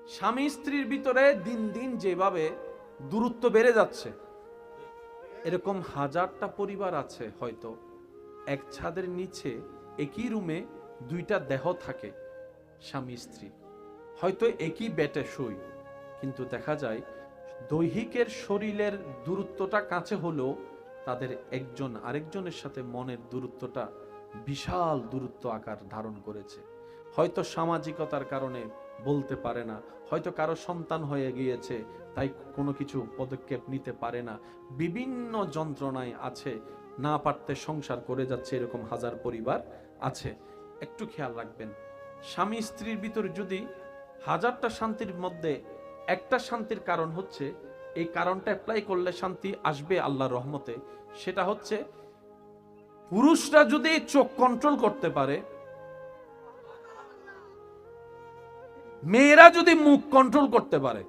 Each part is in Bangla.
স্বামী স্ত্রীর ভিতরে দিন দিন যেভাবে দূরত্ব বেড়ে যাচ্ছে, এরকম হাজারটা পরিবার আছে হয়তো এক ছাদের নিচে একই রুমে দুইটা দেহ থাকে, স্বামী স্ত্রী হয়তো একই বেটে শুই, কিন্তু দেখা যায় দৈহিকের শরীরের দূরত্বটা কাছে হলেও তাদের একজন আরেকজনের সাথে মনের দূরত্বটা বিশাল দূরত্ব আকার ধারণ করেছে। হয়তো সামাজিকতার কারণে বলতে পারে না, হয়তো কারো সন্তান হয়ে গিয়েছে তাই কোনো কিছু পদক্ষেপ নিতে পারে না, বিভিন্ন যন্ত্রণায় আছে, না পারতে সংসার করে যাচ্ছে, এরকম হাজার পরিবার আছে। একটু খেয়াল রাখবেন, স্বামী স্ত্রীর ভিতর যদি হাজারটা শান্তির মধ্যে একটা শান্তির কারণ হচ্ছে, এই কারণটা অ্যাপ্লাই করলে শান্তি আসবে আল্লাহর রহমতে, সেটা হচ্ছে পুরুষরা যদি চোখ কন্ট্রোল করতে পারে, মেয়েরা যদি মুখ কন্ট্রোল করতে পারে।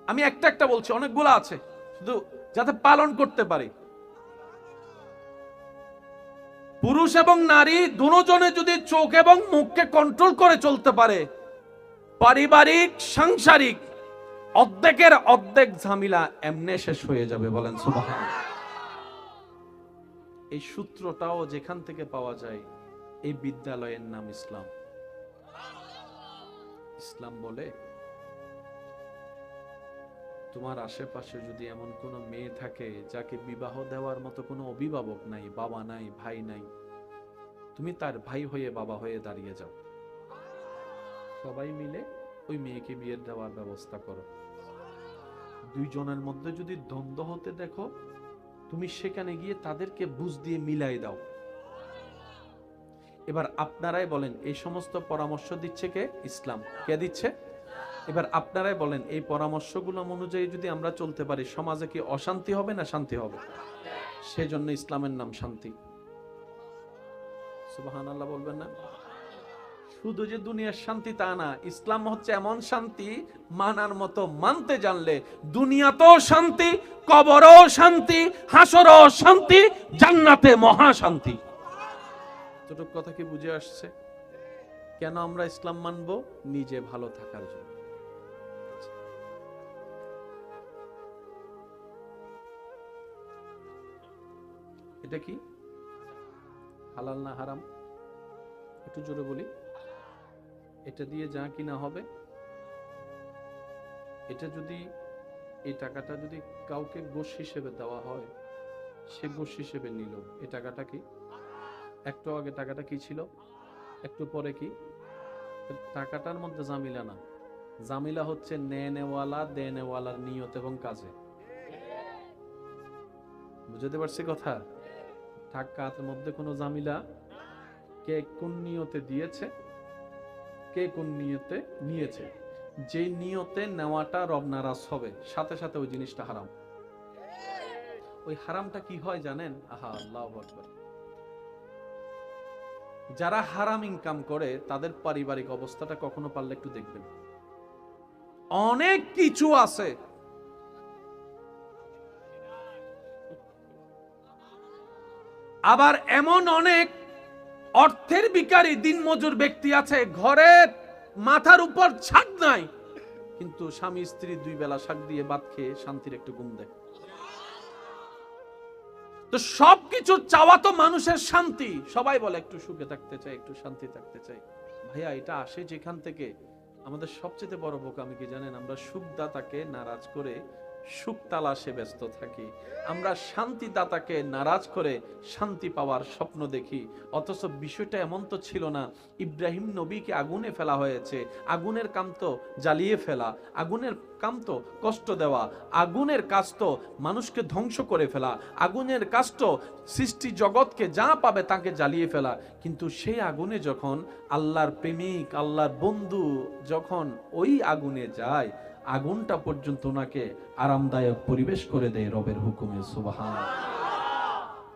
আমি একটা একটা বলছি, অনেকগুলো আছে, শুধু যাতে পালন করতে পারে। পুরুষ এবং নারী দুজনে যদি চোখ এবং মুখকে কন্ট্রোল করে চলতে পারে, পারিবারিক সাংসারিক অর্ধেকের অর্ধেক ঝামেলা এমনে শেষ হয়ে যাবে। বলেন সুবহানাল্লাহ। এই সূত্রটাও যেখান থেকে পাওয়া যায়, এই বিদ্যালয়ের নাম ইসলাম। ইসলাম বলে তোমার আশেপাশে যদি এমন কোন মেয়ে থাকে যাকে বিবাহ দেওয়ার মতো কোনো অভিভাবক নাই, বাবা নাই, ভাই নাই, তুমি তার ভাই হয়ে বাবা হয়ে দাঁড়িয়ে যাও, সবাই মিলে ওই মেয়েকে বিয়ে দেওয়ার ব্যবস্থা করো। দুইজনের মধ্যে যদি দ্বন্দ্ব হতে দেখো, তুমি সেখানে গিয়ে তাদেরকে বুঝ দিয়ে মিলাই দাও। এবার আপনারাই বলেন, এই সমস্ত পরামর্শ দিচ্ছে কে? ইসলাম। কে দিচ্ছে? এবার আপনারাই বলেন, এই পরামর্শগুলো অনুযায়ী যদি আমরা চলতে পারি, সমাজে কি অশান্তি হবে না শান্তি হবে? সেজন্য ইসলামের নাম শান্তি। সুবহানাল্লাহ বলবেন না? শুধু যে দুনিয়ার শান্তি তা না, ইসলাম হচ্ছে এমন শান্তি, মানার মতো মানতে জানলে দুনিয়াতেও শান্তি, কবরও শান্তি, হাসরও শান্তি, জান্নাতে মহা শান্তি। এতটুকু কথা কি বুঝে আসছে? কেন আমরা ইসলাম মানবো? নিজে ভালো থাকার জন্য। এটা কি হালাল না হারাম? একটু জোরে বলি। এটা দিয়ে যা কিনা হবে, এটা যদি, এই টাকাটা যদি কাউকে গোশ হিসেবে দেওয়া হয়, সে গোশ হিসেবে নিল, এই টাকাটা কি? একটু আগে টাকাটা কি ছিল, একটু পরে কি? টাকাটার মধ্যে জামিলা না, জামিলা হচ্ছে নেওয়ালা দেনেওয়ালার নিয়ত এবং কাজে। বুঝতে পারছি কথা? টাকার মধ্যে কোনো জামিলা, কে কোন নিয়তে দিয়েছে, কে কোন নিয়তে নিয়েছে, যে নিয়তে নেওয়াটা রব নারাজ হবে, সাথে সাথে ওই জিনিসটা হারাম। ওই হারামটা কি হয় জানেন? আহা, আল্লাহু আকবার। যারা হারাম ইনকাম করে তাদের পারিবারিক অবস্থাটা কখনো পারলে একটু দেখবেন। অনেক কিছু আছে, আবার এমন অনেক অর্থের ভিখারি দিনমজুর ব্যক্তি আছে, ঘরের মাথার উপর ছাদ নাই, কিন্তু স্বামী স্ত্রী দুই বেলা শাক দিয়ে ভাত খেয়ে শান্তির একটু ঘুম দেয়। তো সবকিছু চাওয়া তো মানুষের শান্তি, সবাই বলে একটু সুখে থাকতে চাই, একটু শান্তি থাকতে চাই। ভাইয়া, এটা আসে যেখান থেকে, আমাদের সবচেয়ে বড় বোকামি কি জানেন? আমরা সুখদাতাকে নারাজ করে সুখ তালাশে ব্যস্ত থাকি, আমরা শান্তিদাতাকে নারাজ করে শান্তি পাওয়ার স্বপ্ন দেখি। অথচ বিষয়টা এমন তো ছিল না। ইব্রাহিম নবীকে আগুনে ফেলা হয়েছে, আগুনের কাম তো জ্বালিয়ে ফেলা, আগুনের কাম তো কষ্ট দেওয়া, আগুনের কাজ তো মানুষকে ধ্বংস করে ফেলা, আগুনের কাজ তো সৃষ্টি জগৎকে যা পাবে তাকে জ্বালিয়ে ফেলা। কিন্তু সেই আগুনে যখন আল্লাহর প্রেমিক, আল্লাহর বন্ধু যখন ওই আগুনে যায়, আগুনটা পর্যন্ত ওনাকে আরামদায়ক পরিবেশ করে দেয় রবের হুকুমে। সুবহানাল্লাহ।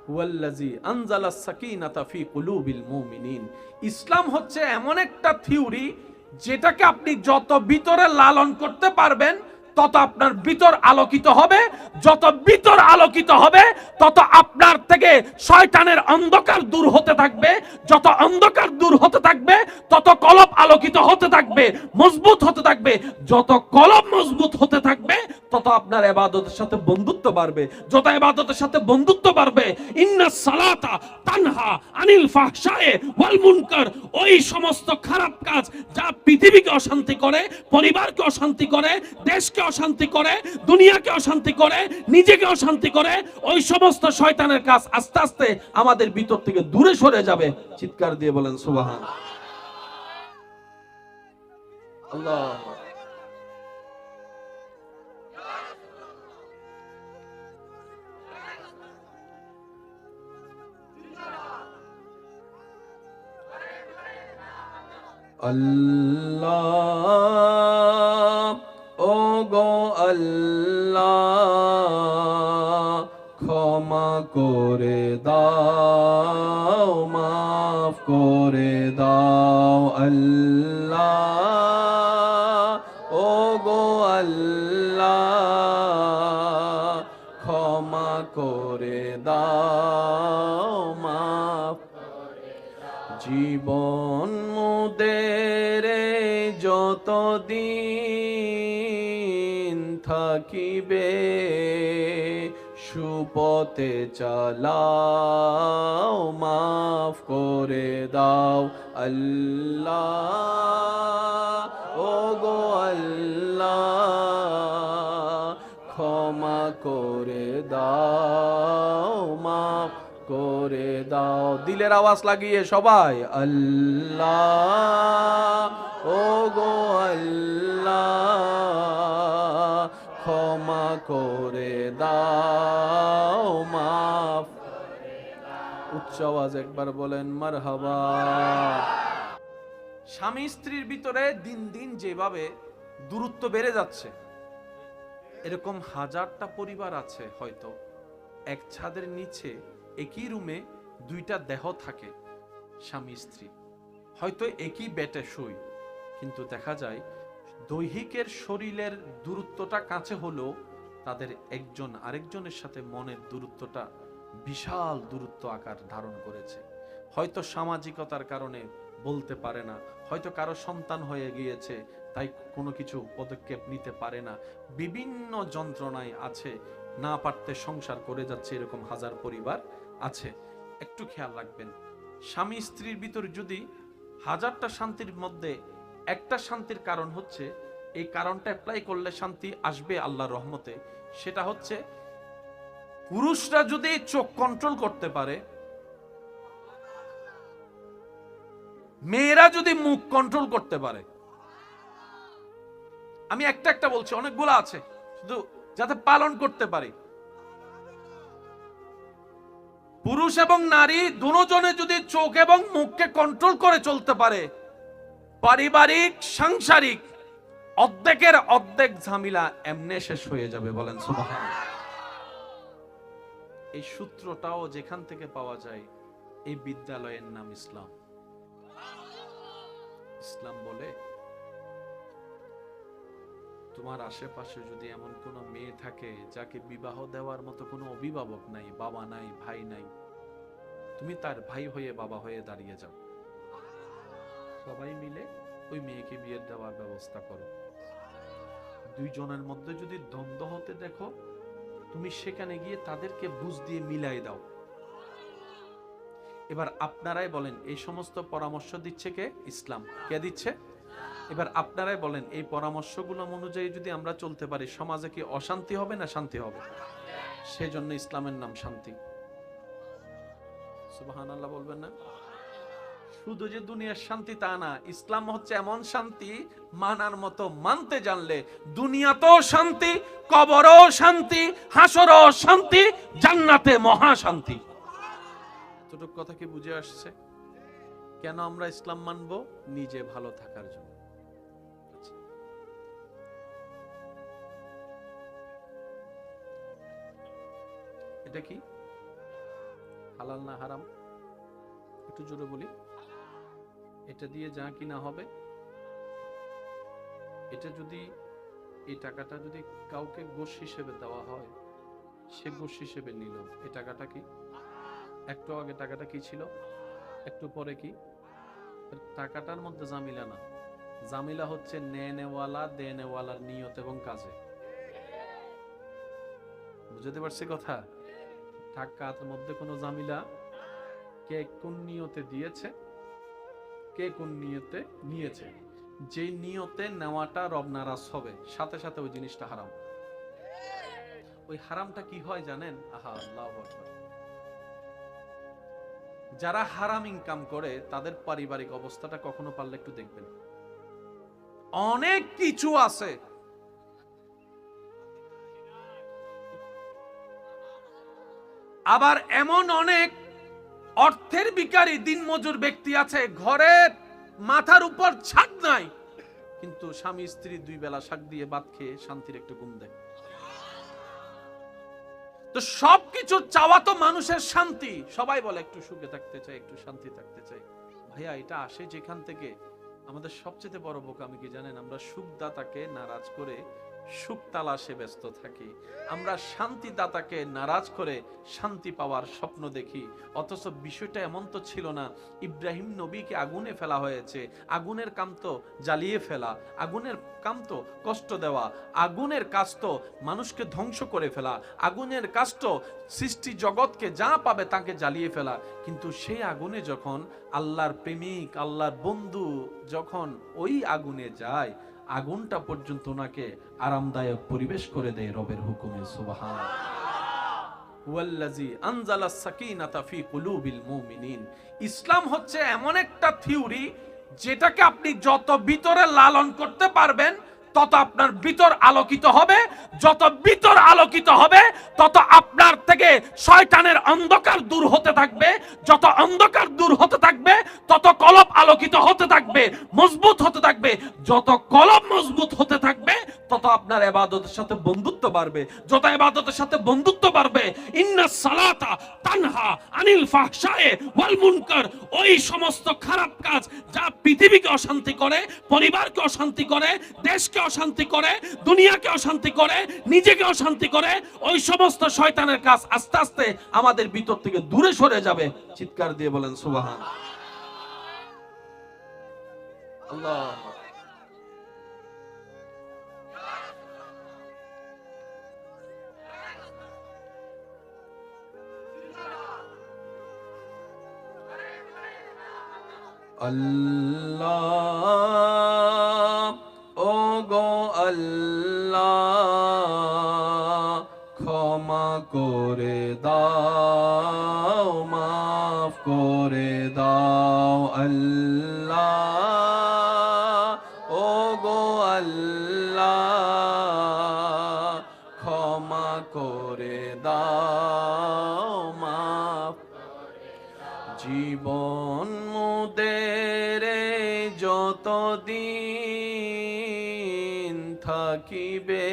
হুয়াল্লাযী আনজালাস সাকিনাতা ফি কুলুবিল মুমিনিন। ইসলাম হচ্ছে এমন একটা থিওরি যেটাকে আপনি যত ভিতরে লালন করতে পারবেন, তত আপনার ভিতর আলোকিত হবে। যত ভিতর আলোকিত হবে তত আপনার থেকে শয়তানের অন্ধকার দূর হতে থাকবে। যত অন্ধকার দূর হতে থাকবে তত কলব আলোকিত হতে থাকবে, মজবুত হতে থাকবে। যত কলব মজবুত হতে থাকবে তত আপনার ইবাদতের সাথে বন্ধুত্ব বাড়বে। যত ইবাদতের সাথে বন্ধুত্ব বাড়বে, ইন্নাস সালাতা তানহা আনিল ফাহশায়ে ওয়াল মুনকার, ওই সমস্ত খারাপ কাজ যা পৃথিবীকে অশান্তি করে, পরিবারকে অশান্তি করে, দেশকে অশান্তি করে, দুনিয়াকে অশান্তি করে, নিজেকে অশান্তি করে, ওই সমস্ত শয়তানের কাজ আস্তে আস্তে আমাদের ভিতর থেকে দূরে সরে যাবে। চিৎকার দিয়ে বলেন সুবহানাল্লাহ। আল্লাহ আল্লাহ, ও গো আল্লাহ, ক্ষমা করে দাও, মাফ করে দাও। আল্লাহ, ও গো আল্লাহ, ক্ষমা করে দাও, মাফ। জীবন মোদের যতদিন থাকিবে, সুপথে চালাও, মাফ করে দাও। আল্লাহ, ও গো আল্লাহ, ক্ষমা করে দাও, মাফ করে দাও। দিলের আওয়াজ লাগিয়ে সবাই আল্লাহ, ও গো আল্লাহ, ক্ষমা করে দাও, মাফ। উচ্চ আওয়াজ একবার বলেন মারহাবা। স্বামী স্ত্রীর ভিতরে দিন দিন যেভাবে দূরত্ব বেড়ে যাচ্ছে, এরকম হাজারটা পরিবার আছে হয়তো এক ছাদের নিচে একই রুমে দুইটা দেহ থাকে, স্বামী স্ত্রী, হয়তো একই বেটে শুই, কিন্তু দেখা যায় দৈহিকের শরীরের দূরত্বটা কাছে হলেও তাদের একজন আরেকজনের সাথে মনের দূরত্বটা বিশাল দূরত্ব আকার ধারণ করেছে। হয়তো সামাজিকতার কারণে বলতে পারে না, হয়তো কারো সন্তান হয়ে গিয়েছে তাই কোনো কিছু পদক্ষেপ নিতে পারে না, বিভিন্ন যন্ত্রণায় আছে, না পারতে সংসার করে যাচ্ছে, এরকম হাজার পরিবার আছে। একটু খেয়াল রাখবেন, স্বামী স্ত্রীর ভিতর যদি হাজারটা শান্তির মধ্যে একটা শান্তির কারণ হচ্ছে, এই কারণটা অ্যাপ্লাই করলে শান্তি আসবে আল্লাহর রহমতে, সেটা হচ্ছে পুরুষরা যদি চোখ কন্ট্রোল করতে পারে, মেয়েরা যদি মুখ কন্ট্রোল করতে পারে। আমি একটা একটা বলছি, অনেকগুলো আছে, শুধু যাতে পালন করতে পারি। পুরুষ এবং নারী দুজনে যদি চোখ এবং মুখকে কন্ট্রোল করে চলতে পারে, পারিবারিক সাংসারিক অর্ধেকের অর্ধেক ঝামেলা এমনে শেষ হয়ে যাবে। বলেন সুবহানাল্লাহ। এই সূত্রটাও যেখান থেকে পাওয়া যায়, এই বিদ্যালয়ের নাম ইসলাম। ইসলাম বলে তোমার আশেপাশে যদি এমন কোনো মেয়ে থাকে যাকে বিবাহ দেওয়ার মতো কোনো অভিভাবক নাই, বাবা নাই, ভাই নাই, তুমি তার ভাই হয়ে বাবা হয়ে দাঁড়িয়ে যাও, সবাই মিলে ওই মেয়েকে বিয়ে দেওয়ার ব্যবস্থা করো। দুইজনের মধ্যে যদি দ্বন্দ্ব হতে দেখো, তুমি সেখানে গিয়ে তাদেরকে বুঝ দিয়ে মিলাই দাও। এবার আপনারাই বলেন, এই সমস্ত পরামর্শ দিচ্ছে কে? ইসলাম। কে দিচ্ছে? এবার আপনারাই বলেন, এই পরামর্শগুলো অনুযায়ী যদি আমরা চলতে পারি, সমাজে কি অশান্তি হবে না শান্তি হবে? সেজন্য ইসলামের নাম শান্তি। সুবহানাল্লাহ বলবেন না? শুধু যে দুনিয়ার শান্তি তা না, ইসলাম হচ্ছে এমন শান্তি, মানার মতো মানতে জানলে দুনিয়াতেও শান্তি, কবরও শান্তি, হাসরও শান্তি, জান্নাতে মহা শান্তি। এতটুকু কথা কি বুঝে আসছে? কেন আমরা ইসলাম মানব? নিজে ভালো থাকার জন্য। এটা কি হালাল না হারাম? একটু জোরে বলি। এটা দিয়ে যা কিনা হবে, এটা যদি এই টাকাটা যদি কাউকে ঘুষ হিসেবে দেওয়া হয়, সে ঘুষ হিসেবে নিল, এই টাকাটা কি? একটু আগে টাকাটা কি ছিল, একটু পরে কি? টাকাটার মধ্যে জামিলা না, জামিলা হচ্ছে নেনেওয়ালা দেনেওয়ালার নিয়ত এবং কাজে। বুঝতে পারছি কথা? টাকার মধ্যে কোনো জামিলা, কে কোন নিয়তে দিয়েছে, কে কোন নিয়তে নিয়েছে। যে নিয়তে নেওয়াটা রব নারাজ হবে, সাথে সাথে ওই জিনিসটা হারাম। ওই হারামটা কি হয় জানেন? আহা, আল্লাহু আকবার। যারা হারাম ইনকাম করে তাদের পারিবারিক অবস্থাটা কখনো পারলে একটু দেখবেন। অনেক কিছু আছে, আবার এমন অনেক অর্থের ভিখারি দিনমজুর ব্যক্তি আছে, ঘরের মাথার উপর ছাদ নাই, কিন্তু স্বামী স্ত্রী দুই বেলা শাক দিয়ে ভাত খেয়ে শান্তির একটু ঘুম দেয়। তো সবকিছু চাওয়া তো মানুষের শান্তি, সবাই বলে একটু সুখে থাকতে চাই, একটু শান্তি থাকতে চাই। ভাইয়া, এটা আসে যেখান থেকে। আমাদের সবচেয়ে বড় বোকামি কি জানেন? আমরা সুখদাতাকে নারাজ করে সুখ তালাশে ব্যস্ত থাকি। আমরা শান্তিদাতাকে নারাজ করে শান্তি পাওয়ার স্বপ্ন দেখি। অথচ বিষয়টা এমন তো ছিল না। ইব্রাহিম নবীকে আগুনে ফেলা হয়েছে, আগুনের কাম তো জ্বালিয়ে ফেলা, আগুনের কাম তো কষ্ট দেওয়া, আগুনের কাজ তো মানুষকে ধ্বংস করে ফেলা, আগুনের কাজ তো সৃষ্টি জগৎকে যা পাবে তাকে জ্বালিয়ে ফেলা। কিন্তু সেই আগুনে যখন আল্লাহর প্রেমিক, আল্লাহর বন্ধু যখন ওই আগুনে যায়, আগুনটা পর্যন্ত ওনাকে আরামদায়ক পরিবেশ করে দেয় রবের হুকুমে। সুবহানাল্লাহ। ওয়াল্লাযী আনজালাস সাকিনাতা ফি কুলুবিল মুমিনিন। ইসলাম হচ্ছে এমন একটা থিওরি, যেটাকে আপনি যত ভিতরে লালন করতে পারবেন তত আপনার ভিতর আলোকিত হবে, যত ভিতর আলোকিত হবে তত আপনার থেকে শয়তানের অন্ধকার দূর হতে থাকবে, যত অন্ধকার দূর হতে থাকবে তত কলব আলোকিত হতে থাকবে, মজবুত হতে থাকবে। যত কলব মজবুত হতে থাকবে তত আপনার ইবাদতের সাথে বন্ধুত্ব বাড়বে, যত ইবাদতের সাথে বন্ধুত্ব বাড়বে। ইন্নাস সালাতা তানহা আনিল ফাহশায়ে ওয়াল মুনকার। ওই সমস্ত খারাপ কাজ যা পৃথিবীকে অশান্তি করে, পরিবারকে অশান্তি করে, দেশকে অশান্তি করে, দুনিয়াকে অশান্তি করে, নিজেকে অশান্তি করে, ওই সমস্ত শয়তানের কাজ আস্তে আস্তে আমাদের ভিতর থেকে দূরে সরে যাবে। চিৎকার দিয়ে বলেন সুবহানাল্লাহ। আল্লাহ। আল্লাহ, ও গো আল্লাহ, ক্ষমা করে দাও, মাফ করে দাও। আল্লাহ, ও গো আল্লাহ, ক্ষমা করে দাও, মাফ। জীবন মোদের যতদিন থাকিবে,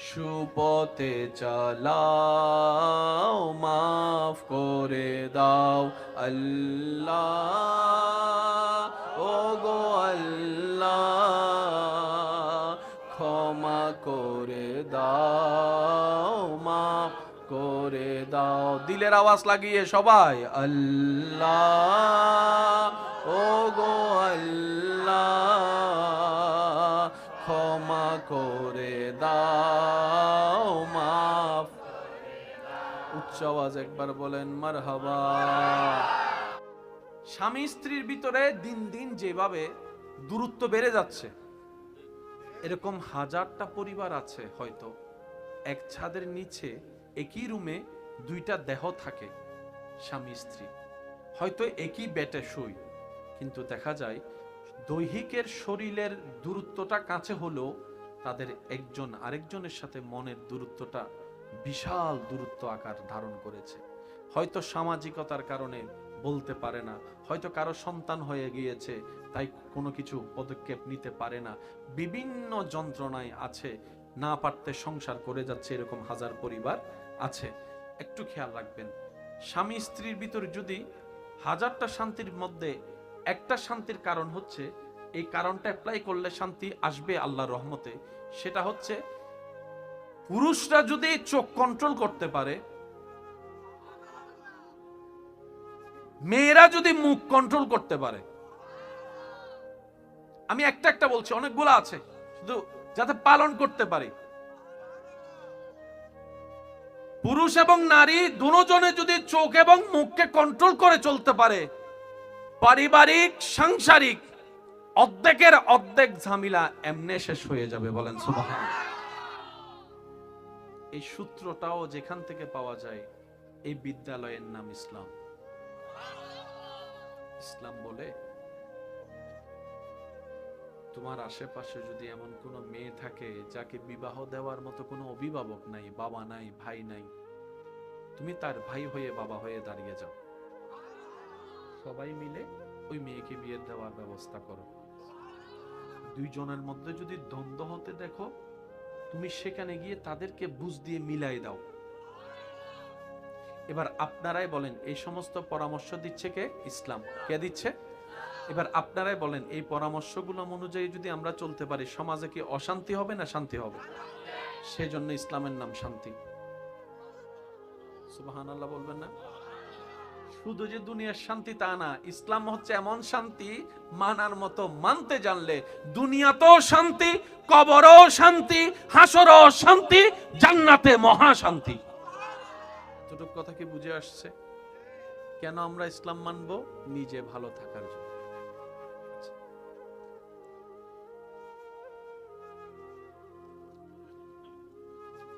সুপথে চালাও, মাফ করে দাও। আল্লাহ, ও গো আল্লাহ, ক্ষমা করে দাও, মাফ করে দাও। দিলের আওয়াজ লাগিয়ে সবাই আল্লাহ, ও গো আল্লাহ, ক্ষমা করে দাও, মাফ। উচ্চ আওয়াজ একবার বলেন মারহাবা। স্বামী স্ত্রীর ভিতরে দিন দিন যেভাবে দূরত্ব বেড়ে যাচ্ছে, এরকম হাজারটা পরিবার আছে হয়তো এক ছাদের নিচে একই রুমে দুইটা দেহ থাকে, স্বামী স্ত্রী, হয়তো একই বেটে শুই, কিন্তু দেখা যায় দৈহিকের শরীরের দূরত্বটা কাছে হলেও তাদের একজন আরেকজনের সাথে মনের দূরত্বটা বিশাল দূরত্ব আকার ধারণ করেছে। হয়তো সামাজিকতার কারণে বলতে পারে না, হয়তো কারো সন্তান হয়ে গিয়েছে তাই কোনো কিছু পদক্ষেপ নিতে পারে না, বিভিন্ন যন্ত্রণায় আছে, না পারতে সংসার করে যাচ্ছে, এরকম হাজার পরিবার আছে। একটু খেয়াল রাখবেন, স্বামী স্ত্রীর ভিতর যদি হাজারটা শান্তির মধ্যে একটা শান্তির কারণ হচ্ছে এই কারণটা অ্যাপ্লাই করলে শান্তি আসবে আল্লাহর রহমতে। সেটা হচ্ছে, পুরুষরা যদি চোখ কন্ট্রোল করতে পারে, মেয়েরা যদি মুখ কন্ট্রোল করতে পারে। আমি একটা একটা বলছি, অনেকগুলো আছে, শুধু যাতে পালন করতে পারি। পুরুষ এবং নারী দুজনে যদি চোখ এবং মুখকে কন্ট্রোল করে চলতে পারে, পারিবারিক সাংসারিক অর্ধেকের অর্ধেক ঝামেলা এমনে শেষ হয়ে যাবে। বলেন সুবহানাল্লাহ। এই সূত্রটাও যেখান থেকে পাওয়া যায়, এই বিদ্যালয়ের নাম ইসলাম। ইসলাম বলে, তোমার আশেপাশে যদি এমন কোনো মেয়ে থাকে যাকে বিবাহ দেওয়ার মতো কোনো অভিভাবক নাই, বাবা নাই, ভাই নাই, তুমি তার ভাই হয়ে বাবা হয়ে দাঁড়িয়ে যাও, সবাই মিলে ওই মেয়েকে বিয়ে দেওয়ার ব্যবস্থা করো। দুইজনের মধ্যে যদি দ্বন্দ্ব হতে দেখো, তুমি সেখানে গিয়ে তাদেরকে বুঝ দিয়ে মিলাই দাও। এবার আপনারাই বলেন, এই সমস্ত পরামর্শ দিচ্ছে কে? ইসলাম। কে দিচ্ছে? এবার আপনারাই বলেন, এই পরামর্শগুলো অনুযায়ী যদি আমরা চলতে পারি, সমাজে কি অশান্তি হবে না শান্তি হবে? সেজন্য ইসলামের নাম শান্তি। সুবহানাল্লাহ বলবেন না? শুধু যে দুনিয়ার শান্তি তা না, ইসলাম হচ্ছে এমন শান্তি, মানার মতো মানতে জানলে দুনিয়াতেও শান্তি, কবরও শান্তি, হাসরও শান্তি, জান্নাতে মহা শান্তি। এতটুকু কথা কি বুঝে আসছে? কেন আমরা ইসলাম মানব? নিজে ভালো থাকার জন্য।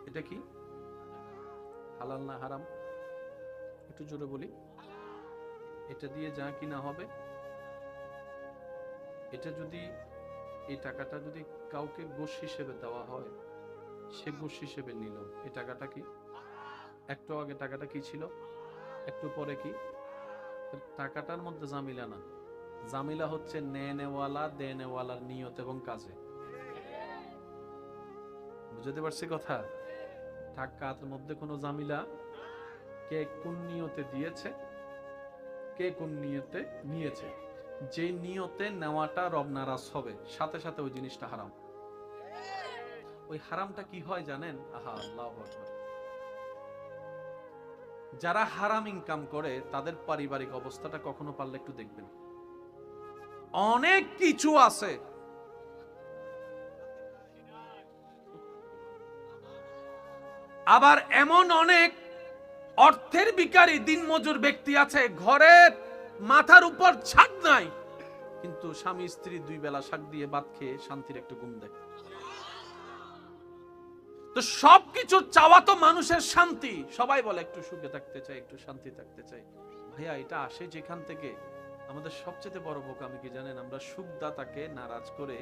এটা কি হালাল না হারাম? একটু জোরে বলি। এটা দিয়ে যা কিনা হবে, এটা যদি, এই টাকাটা যদি কাউকে ঘুষ হিসেবে দেওয়া হয়, সে ঘুষ হিসেবে নিল, এই টাকাটা কি? একটু আগে টাকাটা কি ছিল, একটু পরে কি? টাকাটার মধ্যে জামিলা না, জামিলা হচ্ছে নেওয়ালা দেনেওয়ালার নিয়ত এবং কাজে। বুঝতে পারছি কথা? টাকার মধ্যে কোনো জামিলা, কে কোন নিয়তে দিয়েছে, কে কোন নিয়তে নিয়েছে, যে নিয়তে নেওয়াটা রব নারাজ হবে, সাথে সাথে ওই জিনিসটা হারাম। ওই হারামটা কি হয় জানেন? আহা, আল্লাহু আকবার। যারা হারাম ইনকাম করে তাদের পারিবারিক অবস্থাটা কখনো পারলে একটু দেখবেন। অনেক কিছু আছে, আবার এমন অনেক অর্থের ভিখারি দিনমজুর ব্যক্তি আছে, ঘরের মাথার উপর ছাদ নাই, কিন্তু স্বামী স্ত্রী দুই বেলা শাক দিয়ে ভাত খেয়ে শান্তির একটু ঘুম দেয়। তো সবকিছু চাওয়া তো মানুষের শান্তি। সবাই বলে একটু সুখে থাকতে চাই, একটু শান্তি থাকতে চাই। ভাইয়া, এটা আসে যেখান থেকে, আমাদের সবচেয়ে বড় বোকামি কি জানেন? আমরা সুখদাতাকে নারাজ করে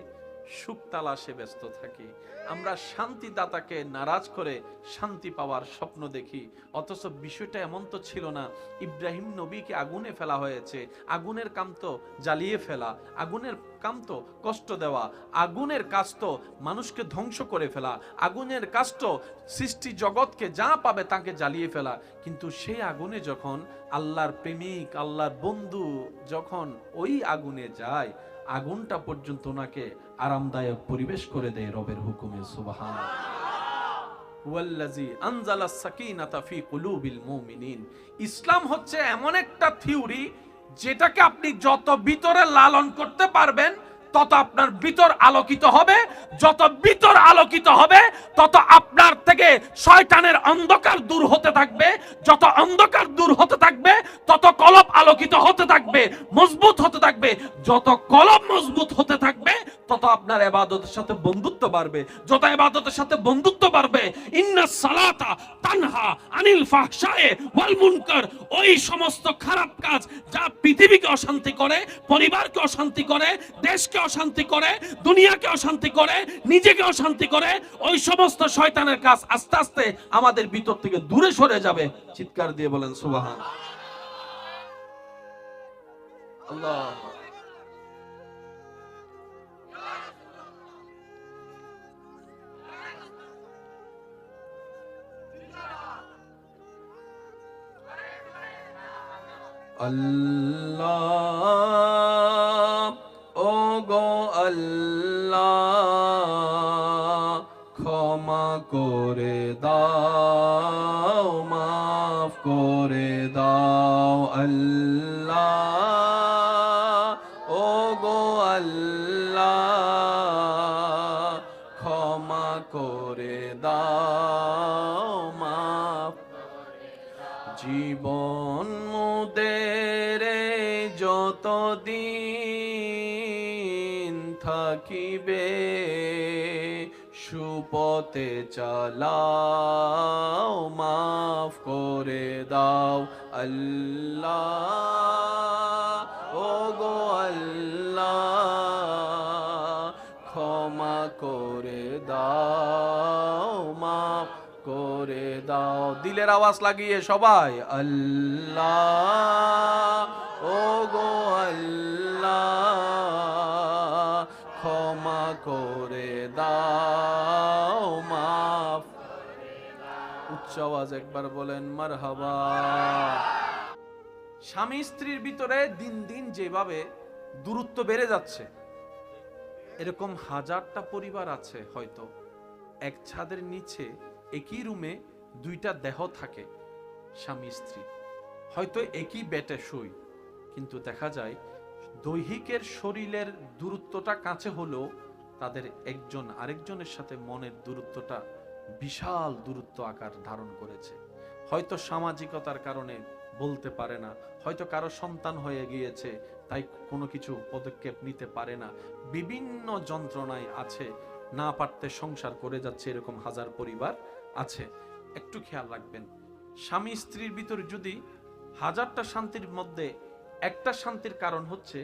সুখ তালাশে ব্যস্ত থাকি। আমরা শান্তিদাতাকে নারাজ করে শান্তি পাওয়ার স্বপ্ন দেখি। অথচ বিষয়টা এমন তো ছিল না। ইব্রাহিম নবীকে আগুনে ফেলা হয়েছে, আগুনের কাম তো জ্বালিয়ে ফেলা, আগুনের কাম তো কষ্ট দেওয়া, আগুনের কাজ তো মানুষকে ধ্বংস করে ফেলা, আগুনের কাজ তো সৃষ্টি জগৎকে যা পাবে তাকে জ্বালিয়ে ফেলা। কিন্তু সেই আগুনে যখন আল্লাহর প্রেমিক, আল্লাহর বন্ধু যখন ওই আগুনে যায়, আগুনটা পর্যন্ত ওনাকে আরামদায়ক পরিবেশ করে দেয় রবের হুকুমে। সুবহানাল্লাহ। ওয়াল্লাযী আনজালাস সাকিনাতা ফি কুলুবিল মুমিনিন। ইসলাম হচ্ছে এমন একটা থিওরি, যেটাকে আপনি যত ভিতরে লালন করতে পারবেন তত আপনার ভিতর আলোকিত হবে, যত ভিতর আলোকিত হবে তত আপনার থেকে শয়তানের অন্ধকার দূর হতে থাকবে, যত অন্ধকার দূর হতে থাকবে তত কলব আলোকিত হতে থাকবে, মজবুত হতে থাকবে। যত কলব মজবুত হতে থাকবে তত আপনার ইবাদতের সাথে বন্ধুত্ব বাড়বে, যত ইবাদতের সাথে বন্ধুত্ব বাড়বে, ইন্নাস সালাতা তানহা আনিল ফাহশায়ে ওয়াল মুনকার, ওই সমস্ত খারাপ কাজ যা পৃথিবীকে অশান্তি করে, পরিবারকে অশান্তি করে, দেশকে অশান্তি করে, দুনিয়াকে অশান্তি করে, নিজেকে অশান্তি করে, ওই সমস্ত শয়তানের কাজ আস্তে আস্তে আমাদের ভিতর থেকে দূরে সরে যাবে। চিৎকার দিয়ে বলেন সুবহানাল্লাহ। আল্লাহ। আল্লাহ ও গো আল্লাহ ক্ষমা করে দাও, মাফ করে দাও আল্লাহ, ও গো আল্লাহ ক্ষমা করে দাও, মাফ। জীবন মোদের যতদিন থাকিবে সুপথে চালাও, মাফ করে দাও আল্লাহ, ও গো আল্লাহ ক্ষমা করে দাও, মাফ করে দাও। দিলের আওয়াজ লাগিয়ে সবাই আল্লাহ, ও গো আল্লাহ ক্ষমা করে দাও, মাফ। উচ্চ আওয়াজ একবার বলেন মারহাবা। স্বামী স্ত্রীর ভিতরে দিন দিন যেভাবে দূরত্ব বেড়ে যাচ্ছে, এরকম হাজারটা পরিবার আছে হয়তো এক ছাদের নিচে একই রুমে দুইটা দেহ থাকে, স্বামী স্ত্রী হয়তো একই বেটে শুই, কিন্তু দেখা যায় দৈহিকের শরীরের দূরত্বটা কাছে হলেও তাদের একজন আরেকজনের সাথে মনের দূরত্বটা বিশাল দূরত্ব আকার ধারণ করেছে। হয়তো সামাজিকতার কারণে বলতে পারে না, হয়তো কারো সন্তান হয়ে গিয়েছে তাই কোনো কিছু পদক্ষেপ নিতে পারে না, বিভিন্ন যন্ত্রণায় আছে, না পারতে সংসার করে যাচ্ছে, এরকম হাজার পরিবার আছে। একটু খেয়াল রাখবেন, স্বামী স্ত্রীর ভিতর যদি হাজারটা শান্তির মধ্যে একটা শান্তির কারণ হচ্ছে,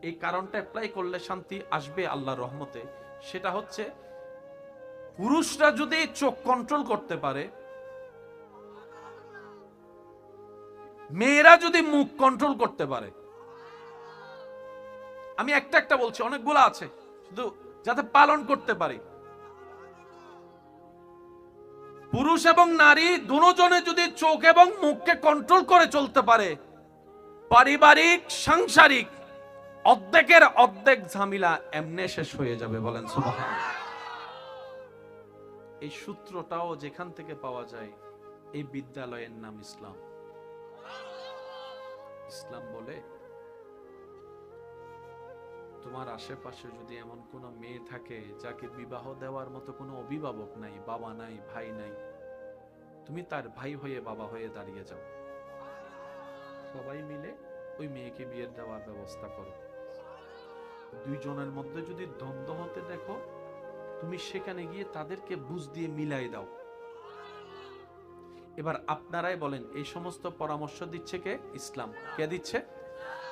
এই কারণটা অ্যাপ্লাই করলে শান্তি আসবে আল্লাহর রহমতে, সেটা হচ্ছে পুরুষরা যদি চোখ কন্ট্রোল করতে পারে, মেয়েরা যদি মুখ কন্ট্রোল করতে পারে। আমি একটা একটা বলছি, অনেকগুলো আছে, শুধু যাতে পালন করতে পারি। পুরুষ এবং নারী দুজনে যদি চোখ এবং মুখকে কন্ট্রোল করে চলতে পারে, পারিবারিক সাংসারিক অর্ধেকের অর্ধেক ঝামেলা এমনে শেষ হয়ে যাবে। বলেন সুবহানাল্লাহ। এই সূত্রটাও যেখান থেকে পাওয়া যায়, এই বিদ্যালয়ের নাম ইসলাম। ইসলাম বলে তোমার আশেপাশে যদি এমন কোন মেয়ে থাকে যাকে বিবাহ দেওয়ার মতো কোনো অভিভাবক নাই, বাবা নাই, ভাই নাই, তুমি তার ভাই হয়ে বাবা হয়ে দাঁড়িয়ে যাও, সবাই মিলে ওই মেয়েকে বিয়ে দেওয়ার ব্যবস্থা করো। দুইজনের মধ্যে যদি দ্বন্দ্ব হতে দেখো, তুমি সেখানে গিয়ে তাদেরকে বুঝ দিয়ে মিলাই দাও। এবার আপনারাই বলেন, এই সমস্ত পরামর্শ দিচ্ছে কে? ইসলাম। কে দিচ্ছে?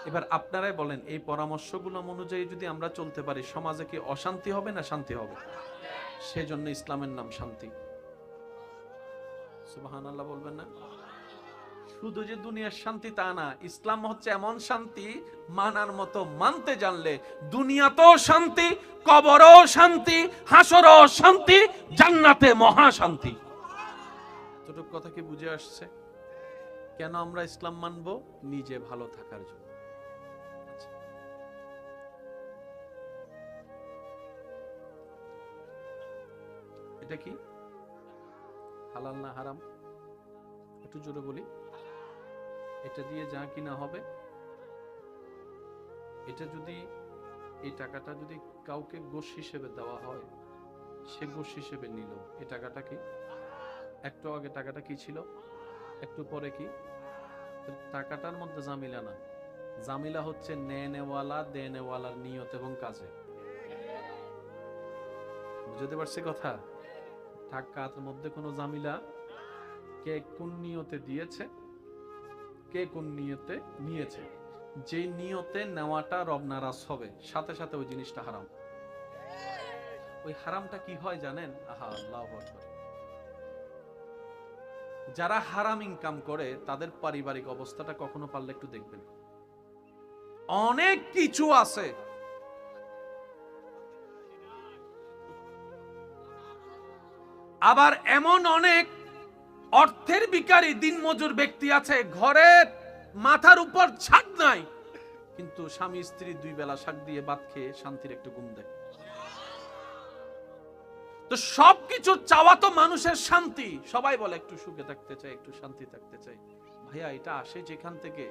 এবার আপনারাই বলেন, এই পরামর্শগুলো অনুযায়ী যদি আমরা চলতে পারি, সমাজে কি অশান্তি হবে না শান্তি হবে? সেজন্য ইসলামের নাম শান্তি। সুবহানাল্লাহ বলবেন না? শুধু যে দুনিয়ার শান্তি তা না, ইসলাম হচ্ছে এমন শান্তি, মানার মতো মানতে জানলে দুনিয়াতেও শান্তি, কবরও শান্তি, হাসরও শান্তি, জান্নাতে মহা শান্তি। এতটুকু কথা কি বুঝে আসছে? কেন আমরা ইসলাম মানবো? নিজে ভালো থাকার জন্য। এটা কি হালাল না হারাম? একটু জোরে বলি। এটা দিয়ে যা কিনা হবে, এটা যদি, এই টাকাটা যদি কাউকে গোশ হিসেবে দেওয়া হয়, সে গোশ হিসেবে নিল, এই টাকাটা কি? একটু আগে টাকাটা কি ছিল, একটু পরে কি? টাকাটার মধ্যে জামিলা না, জামিলা হচ্ছে নেওয়ালা দেনেওয়ালার নিয়ত এবং কাজে। বুঝতে পারছি কথা? টাকার মধ্যে কোনো জামিলা, কে কোন নিয়তে দিয়েছে, কে কোন নিয়তে নিয়েছে, যে নিয়তে নেওয়াটা রব নারাজ হবে, সাথে সাথে ওই জিনিসটা হারাম। ওই হারামটা কি হয় জানেন? আহা, আল্লাহু আকবার। যারা হারাম ইনকাম করে তাদের পারিবারিক অবস্থাটা কখনো পারলে একটু দেখবেন। অনেক কিছু আছে, আবার এমন অনেক অর্থের ভিখারি দিনমজুর ব্যক্তি আছে, ঘরে মাথার উপর ছাদ নাই, কিন্তু স্বামী স্ত্রী দুই বেলা শাক দিয়ে ভাত খেয়ে শান্তির একটু ঘুম দেয়। তো সবকিছু চাওয়া তো মানুষের শান্তি, সবাই বলে একটু সুখে থাকতে চাই, একটু শান্তি থাকতে চাই। ভাইয়া এটা আসে যেখান থেকে,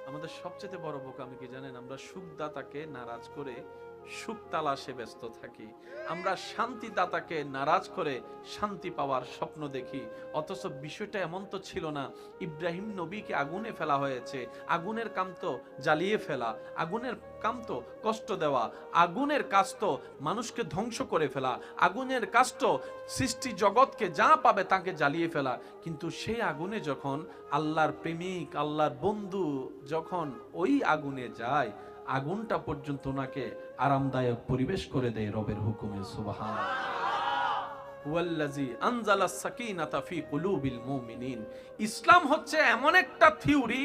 আমাদের সবচেয়ে বড় বোকামি কি জানেন? আমরা সুখদাতাকে নারাজ করে সুখ তালাশে ব্যস্ত থাকি, আমরা শান্তিদাতাকে নারাজ করে শান্তি পাওয়ার স্বপ্ন দেখি। অথচ বিষয়টা এমন তো ছিল না। ইব্রাহিম নবীকে আগুনে ফেলা হয়েছে, আগুনের কাম তো জ্বালিয়ে ফেলা, আগুনের কাম তো কষ্ট দেওয়া, আগুনের কাজ তো মানুষকে ধ্বংস করে ফেলা, আগুনের কাজ তো সৃষ্টি জগৎকে যা পাবে তাকে জ্বালিয়ে ফেলা। কিন্তু সেই আগুনে যখন আল্লাহর প্রেমিক, আল্লাহর বন্ধু যখন ওই আগুনে যায়, আগুনটা পর্যন্ত ওনাকে আরামদায়ক পরিবেশ করে দেয় রবের হুকুমে। সুবহানাল্লাহ। হুয়াল্লাযী আনজালাস সাকিনাতা ফি কুলুবিল মুমিনিন। ইসলাম হচ্ছে এমন একটা থিওরি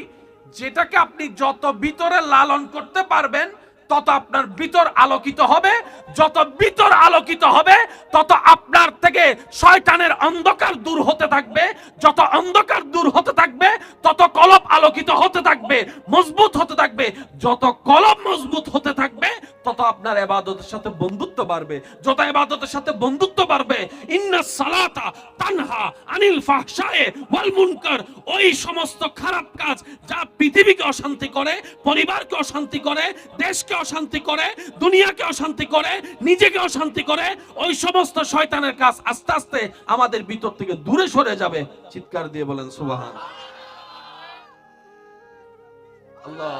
যেটাকে আপনি যত ভিতরে লালন করতে পারবেন তত আপনার ভিতর আলোকিত হবে, যত ভিতর আলোকিত হবে তত আপনার থেকে শয়তানের অন্ধকার দূর হতে থাকবে, যত অন্ধকার দূর হতে থাকবে তত কলব আলোকিত হতে থাকবে, মজবুত হতে থাকবে, যত কলব মজবুত হতে থাকবে তত আপনার ইবাদতের সাথে বন্ধুত্ব বাড়বে, যত ইবাদতের সাথে বন্ধুত্ব বাড়বে ইন্নাস সালাতা তানহা আনিল ফাহশায়ে ওয়াল মুনকার, ওই সমস্ত খারাপ কাজ যা পৃথিবীকে অশান্তি করে, পরিবারকে অশান্তি করে, দেশকে অশান্তি করে, দুনিয়াকে অশান্তি করে, নিজেকে অশান্তি করে, ওই সমস্ত শয়তানের কাজ আস্তে আস্তে আমাদের ভিতর থেকে দূরে সরে যাবে। চিৎকার দিয়ে বলেন সুবহানাল্লাহ। আল্লাহ।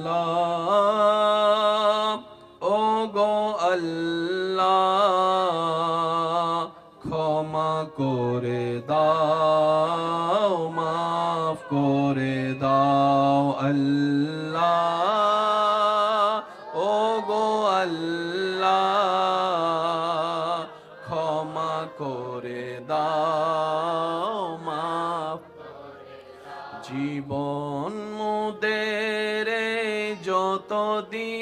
আল্লাহ ও গো আল্লাহ, ক্ষমা করে দাও, মাফ করে দাও। আল্লাহ ও গো আল্লাহ, ক্ষমা করে দাও, মাফ। জীবন মোদের যতদিন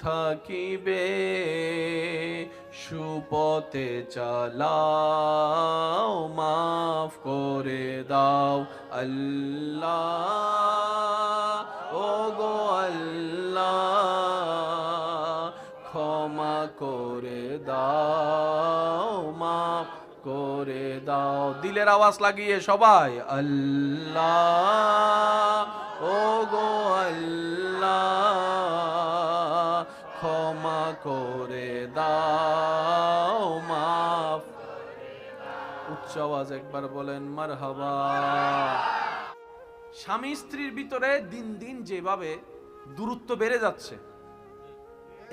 থাকিবে, সুপথে চালাও, মাফ করে দাও। আল্লাহ ও গো আল্লাহ, ক্ষমা করে দাও, মাফ করে দাও। দিলের আওয়াজ লাগিয়ে সবাই আল্লাহ ও গো আল্লাহ, ক্ষমা করে দাও, মাফ। উচ্চ আওয়াজ একবার বলেন মারহাবা। স্বামী স্ত্রীর ভিতরে দিন দিন যেভাবে দূরত্ব বেড়ে যাচ্ছে,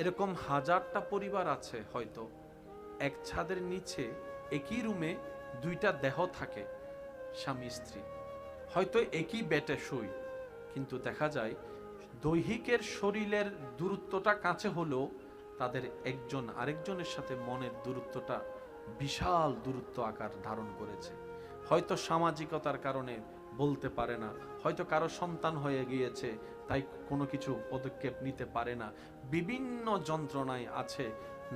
এরকম হাজারটা পরিবার আছে হয়তো এক ছাদের নিচে একই রুমে দুইটা দেহ থাকে, স্বামী স্ত্রী, হয়তো একই বেটে শুই, কিন্তু দেখা যায় দৈহিকের শরীরের দূরত্বটা কাছে হলেও তাদের একজন আরেকজনের সাথে মনের দূরত্বটা বিশাল দূরত্ব আকার ধারণ করেছে। হয়তো সামাজিকতার কারণে বলতে পারে না, হয়তো কারো সন্তান হয়ে গিয়েছে তাই কোনো কিছু পদক্ষেপ নিতে পারে না, বিভিন্ন যন্ত্রণায় আছে,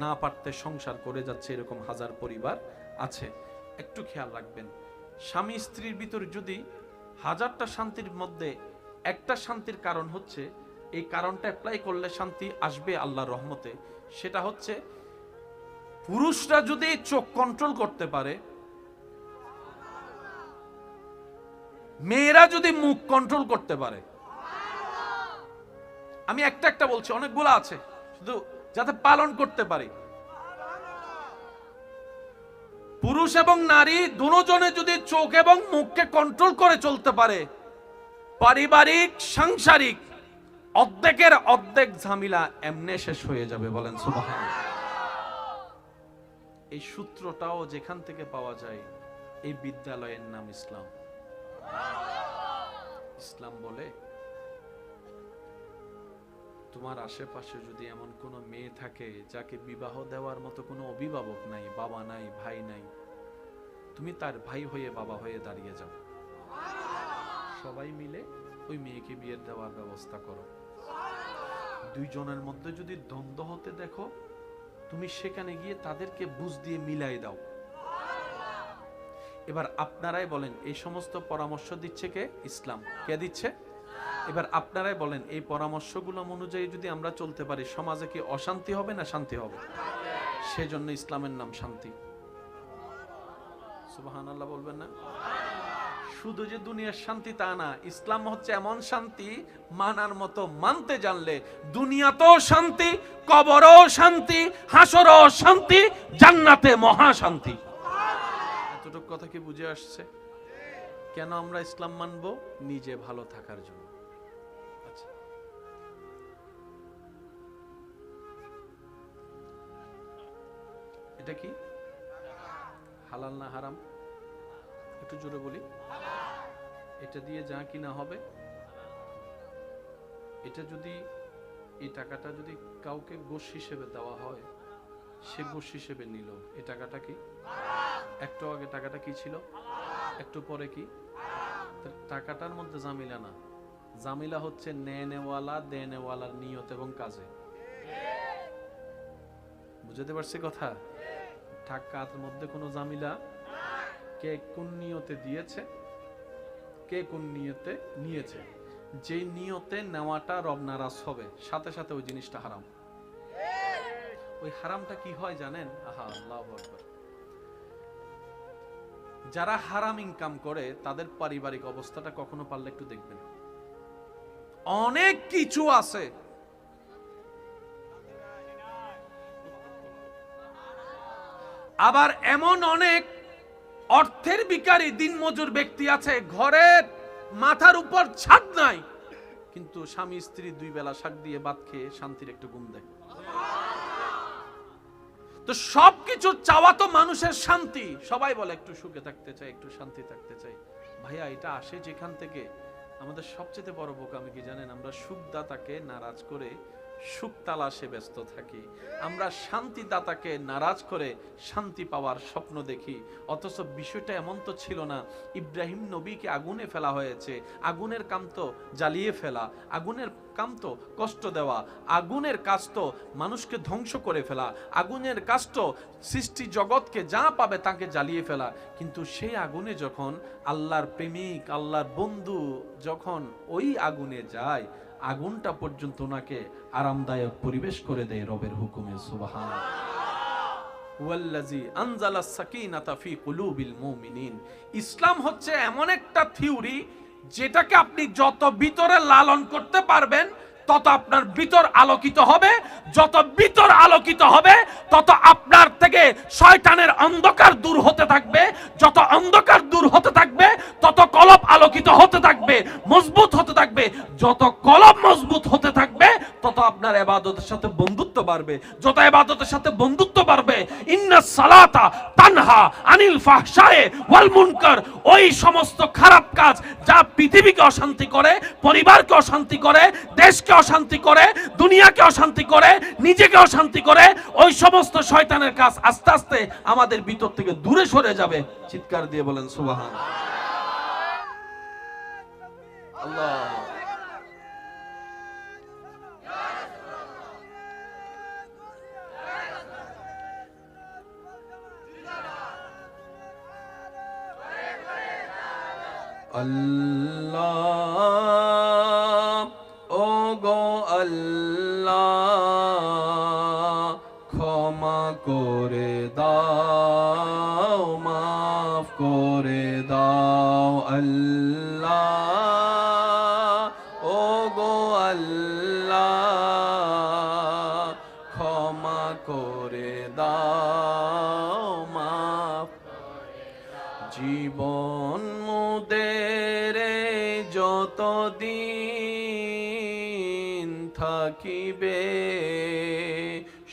না পারতে সংসার করে যাচ্ছে, এরকম হাজার পরিবার আছে। একটু খেয়াল রাখবেন, স্বামী স্ত্রীর ভিতর যদি হাজারটা শান্তির মধ্যে একটা শান্তির কারণ হচ্ছে, এই কারণটা অ্যাপ্লাই করলে শান্তি আসবে আল্লাহর রহমতে, সেটা হচ্ছে পুরুষরা যদি চোখ কন্ট্রোল করতে পারে, মেয়েরা যদি মুখ কন্ট্রোল করতে পারে। আমি একটা একটা বলছি, অনেকগুলো আছে, শুধু যাতে পালন করতে পারি। পুরুষ এবং নারী দুজনে যদি চোখ এবং মুখকে কন্ট্রোল করে চলতে পারে, পারিবারিক সাংসারিক অর্ধেকের অর্ধেক ঝামেলা এমনে শেষ হয়ে যাবে। বলেন সুবহানাল্লাহ। এই সূত্রটাও যেখান থেকে পাওয়া যায়, এই বিদ্যালয়ের নাম ইসলাম। ইসলাম বলে তোমার আশেপাশে যদি এমন কোনো মেয়ে থাকে যাকে বিবাহ দেওয়ার মতো কোনো অভিভাবক নাই, বাবা নাই, ভাই নাই, তুমি তার ভাই হয়ে বাবা হয়ে দাঁড়িয়ে যাও, সবাই মিলে ওই মেয়েকে বিয়ে দেওয়ার ব্যবস্থা করো। দুইজনের মধ্যে যদি দ্বন্দ্ব হতে দেখো, তুমি সেখানে গিয়ে তাদেরকে বুঝ দিয়ে মিলাই দাও। এবার আপনারাই বলেন এই সমস্ত পরামর্শ দিচ্ছে কে? ইসলাম। কে দিচ্ছে? এবার আপনারাই বলেন এই পরামর্শগুলো অনুযায়ী যদি আমরা চলতে পারি সমাজে কি অশান্তি হবে না শান্তি হবে? সেজন্য ইসলামের নাম শান্তি। সুবহানাল্লাহ বলবেন না? শুধু যে দুনিয়ার শান্তি তা না, ইসলাম হচ্ছে এমন শান্তি মানার মতো মানতে জানলে দুনিয়াতেও শান্তি, কবরও শান্তি, হাসরও শান্তি, জান্নাতে মহা শান্তি। এতটুকু কথা কি বুঝে আসছে? কেন আমরা ইসলাম মানব? নিজে ভালো থাকার জন্য। আচ্ছা, এটা কি হালাল না হারাম? একটু জোরে বলি। এটা দিয়ে যা কিনা হবে, এটা যদি এই টাকাটা যদি কাউকে ঘুষ হিসেবে দেওয়া হয়, সে ঘুষ হিসেবে নিল, এই টাকাটা কি? একটু আগে টাকাটা কি ছিল, একটু পরে কি? টাকাটার মধ্যে জামিলা না, জামিলা হচ্ছে নেনেওয়ালা দেনেওয়ালার নিয়ত এবং কাজে। বুঝতে পারছি কথা? টাকার মধ্যে কোনো জামিলা, কে কোন নিয়তে দিয়েছে, কে কোন নিয়তে নিয়েছে, যে নিয়তে নেওয়াটা রব নারাজ হবে, সাথে সাথে ওই জিনিসটা হারাম। ওই হারামটা কি হয় জানেন? আহা, আল্লাহু আকবার। যারা হারাম ইনকাম করে তাদের পারিবারিক অবস্থাটা কখনো পারলে একটু দেখবেন। অনেক কিছু আছে, আবার এমন অনেক অর্থের ভিখারি দিনমজুর ব্যক্তি আছে, ঘরের মাথার উপর ছাদ নাই, কিন্তু স্বামী স্ত্রী দুই বেলা শাক দিয়ে ভাত খেয়ে শান্তির একটু ঘুম দেয়। তো সবকিছু চাওয়া তো মানুষের শান্তি, সবাই বলে একটু সুখে থাকতে চাই, একটু শান্তি থাকতে চাই। ভাইয়া এটা আসে যেখান থেকে, আমাদের সবচেয়ে বড় বোকামি কি জানেন? আমরা সুখদাতাকে নারাজ করে সুখ তালাশে ব্যস্ত থাকি, আমরা শান্তিদাতাকে নারাজ করে শান্তি পাওয়ার স্বপ্ন দেখি। অথচ বিষয়টা এমন তো ছিল না। ইব্রাহিম নবীকে আগুনে ফেলা হয়েছে, আগুনের কাম তো জ্বালিয়ে ফেলা, আগুনের কাম তো কষ্ট দেওয়া, আগুনের কাজ তো মানুষকে ধ্বংস করে ফেলা, আগুনের কাজ তো সৃষ্টি জগৎকে যা পাবে তাকে জ্বালিয়ে ফেলা। কিন্তু সেই আগুনে যখন আল্লাহর প্রেমিক, আল্লাহর বন্ধু যখন ওই আগুনে যায়, আগুনটা পর্যন্ত ওনাকে আরামদায়ক পরিবেশ করে দেয় রবের হুকুমে। সুবহানাল্লাহ। ওয়াল্লাযী আনজালাস সাকিনাতা ফি কুলুবিল মুমিনিন। ইসলাম হচ্ছে এমন একটা থিওরি যেটাকে আপনি যত ভিতরে লালন করতে পারবেন তত আপনার ভিতর আলোকিত হবে, যত ভিতর আলোকিত হবে তত আপনার থেকে শয়তানের অন্ধকার দূর হতে থাকবে, যত অন্ধকার দূর হতে থাকবে তত কলব আলোকিত হতে থাকবে, মজবুত হতে থাকবে, যত কলব মজবুত হতে থাকবে তত আপনার ইবাদতের সাথে বন্ধুত্ব বাড়বে, যত ইবাদতের সাথে বন্ধুত্ব বাড়বে ইন্নাস সালাতা তানহা আনিল ফাহশায়ে ওয়াল মুনকার। ওই সমস্ত খারাপ কাজ যা পৃথিবীকে অশান্তি করে, পরিবারকে অশান্তি করে, দেশকে অশান্তি করে, দুনিয়াকে অশান্তি করে, নিজেকে অশান্তি করে, ওই সমস্ত শয়তানের কাজ আস্তে আস্তে আমাদের ভিতর থেকে দূরে সরে যাবে। চিৎকার দিয়ে বলেন সুবহানাল্লাহ। আল্লাহ। আল্লাহ ও গো আল্লাহ, ক্ষমা করে দাও, মাফ করে দাও। আল্লাহ ও গো আল্লাহ, ক্ষমা করে দাও, মাফ। জীবন মোদের যতদিন থাকিবে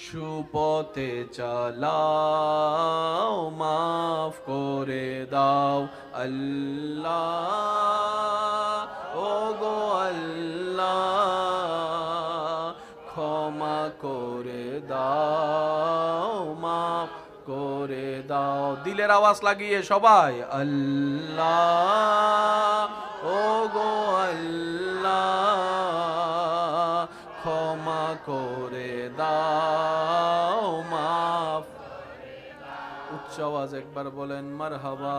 সুপথে চালাও, মাফ করে দাও। আল্লাহ ও গো আল্লাহ, ক্ষমা করে দাও, মাফ করে দাও। দিলের আওয়াজ লাগিয়ে সবাই আল্লাহ ও গো আল্লাহ, ক্ষমা করে দাও, মাফ। উচ্চ আওয়াজ একবার বলেন মারহাবা।